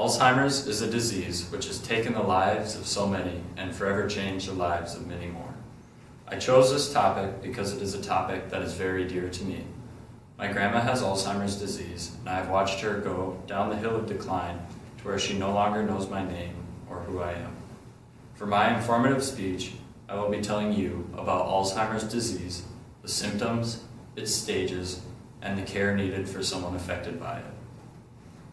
Alzheimer's is a disease which has taken the lives of so many and forever changed the lives of many more. I chose this topic because it is a topic that is very dear to me. My grandma has Alzheimer's disease, and I have watched her go down the hill of decline to where she no longer knows my name or who I am. For my informative speech, I will be telling you about Alzheimer's disease, the symptoms, its stages, and the care needed for someone affected by it.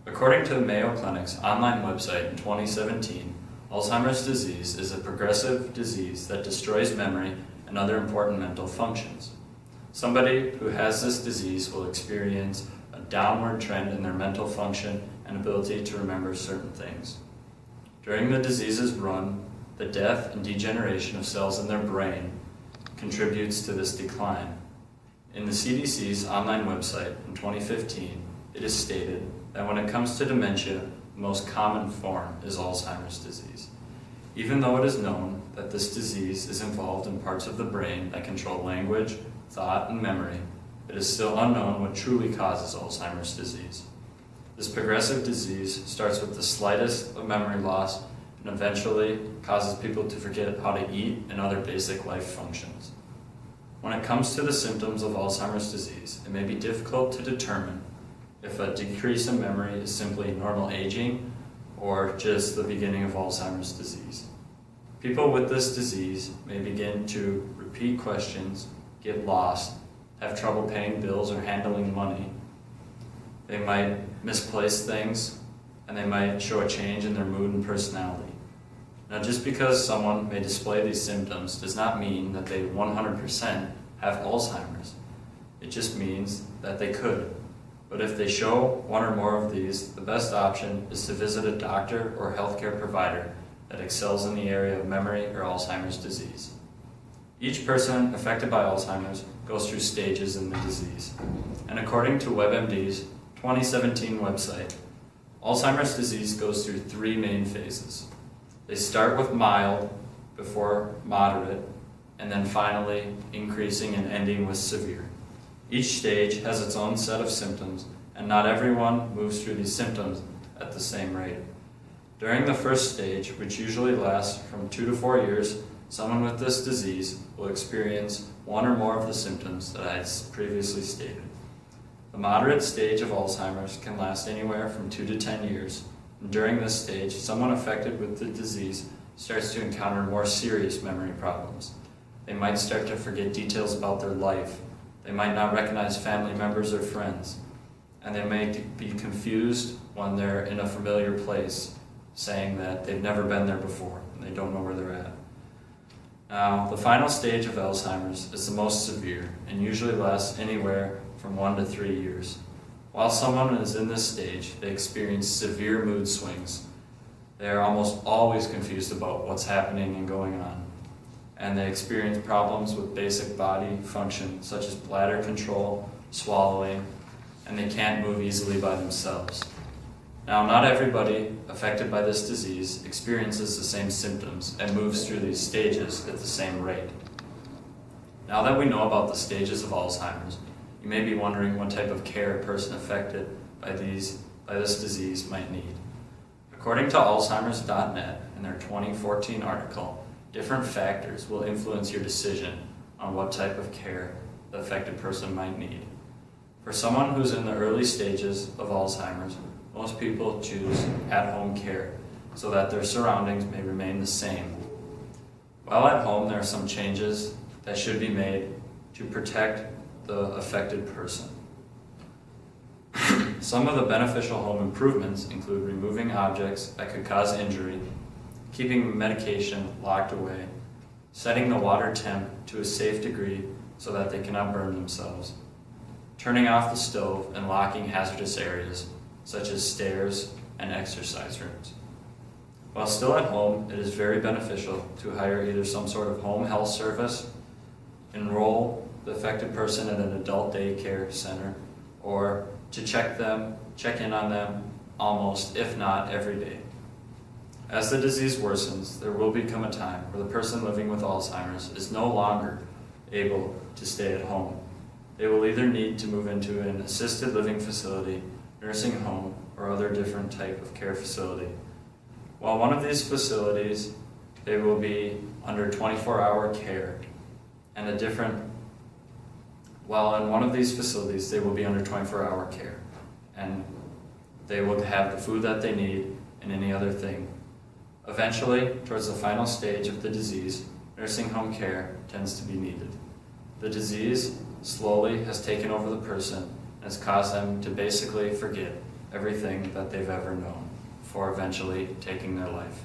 According to the Mayo Clinic's online website in 2017, Alzheimer's disease is a progressive disease that destroys memory and other important mental functions. Somebody who has this disease will experience a downward trend in their mental function and ability to remember certain things. During the disease's run, the death and degeneration of cells in their brain contributes to this decline. In the CDC's online website in 2015, it is stated that when it comes to dementia, the most common form is Alzheimer's disease. Even though it is known that this disease is involved in parts of the brain that control language, thought, and memory, it is still unknown what truly causes Alzheimer's disease. This progressive disease starts with the slightest of memory loss and eventually causes people to forget how to eat and other basic life functions. When it comes to the symptoms of Alzheimer's disease, it may be difficult to determine if a decrease in memory is simply normal aging or just the beginning of Alzheimer's disease. People with this disease may begin to repeat questions, get lost, have trouble paying bills or handling money. They might misplace things, and they might show a change in their mood and personality. Now, just because someone may display these symptoms does not mean that they 100% have Alzheimer's. It just means that they could. But if they show one or more of these, the best option is to visit a doctor or healthcare provider that excels in the area of memory or Alzheimer's disease. Each person affected by Alzheimer's goes through stages in the disease. And according to WebMD's 2017 website, Alzheimer's disease goes through three main phases. They start with mild, before moderate, and then finally increasing and ending with severe. Each stage has its own set of symptoms, and not everyone moves through these symptoms at the same rate. During the first stage, which usually lasts from 2 to 4 years, someone with this disease will experience one or more of the symptoms that I previously stated. The moderate stage of Alzheimer's can last anywhere from 2 to 10 years, and during this stage, someone affected with the disease starts to encounter more serious memory problems. They might start to forget details about their life. They might not recognize family members or friends, and they may be confused when they're in a familiar place, saying that they've never been there before and they don't know where they're at. Now, the final stage of Alzheimer's is the most severe and usually lasts anywhere from 1 to 3 years. While someone is in this stage, they experience severe mood swings. They are almost always confused about what's happening and going on. And they experience problems with basic body function, such as bladder control, swallowing, and they can't move easily by themselves. Now, not everybody affected by this disease experiences the same symptoms and moves through these stages at the same rate. Now that we know about the stages of Alzheimer's, you may be wondering what type of care a person affected by this disease might need. According to Alzheimer's.net, in their 2014 article, different factors will influence your decision on what type of care the affected person might need. For someone who's in the early stages of Alzheimer's, most people choose at-home care so that their surroundings may remain the same. While at home, there are some changes that should be made to protect the affected person. Some of the beneficial home improvements include removing objects that could cause injury, keeping medication locked away, setting the water temp to a safe degree so that they cannot burn themselves, turning off the stove and locking hazardous areas such as stairs and exercise rooms. While still at home, it is very beneficial to hire either some sort of home health service, enroll the affected person at an adult daycare center, or to check in on them almost, if not every day. As the disease worsens, there will become a time where the person living with Alzheimer's is no longer able to stay at home. They will either need to move into an assisted living facility, nursing home, or other different type of care facility. While one of these facilities, they will be under 24-hour care, and while in one of these facilities, they will be under 24-hour care, and they will have the food that they need and any other thing. Eventually, towards the final stage of the disease, nursing home care tends to be needed. The disease slowly has taken over the person and has caused them to basically forget everything that they've ever known before eventually taking their life.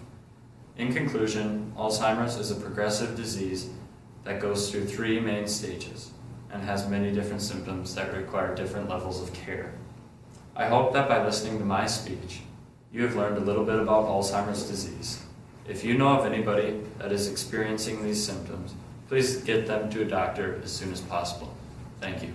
In conclusion, Alzheimer's is a progressive disease that goes through 3 main stages and has many different symptoms that require different levels of care. I hope that by listening to my speech, you have learned a little bit about Alzheimer's disease. If you know of anybody that is experiencing these symptoms, please get them to a doctor as soon as possible. Thank you.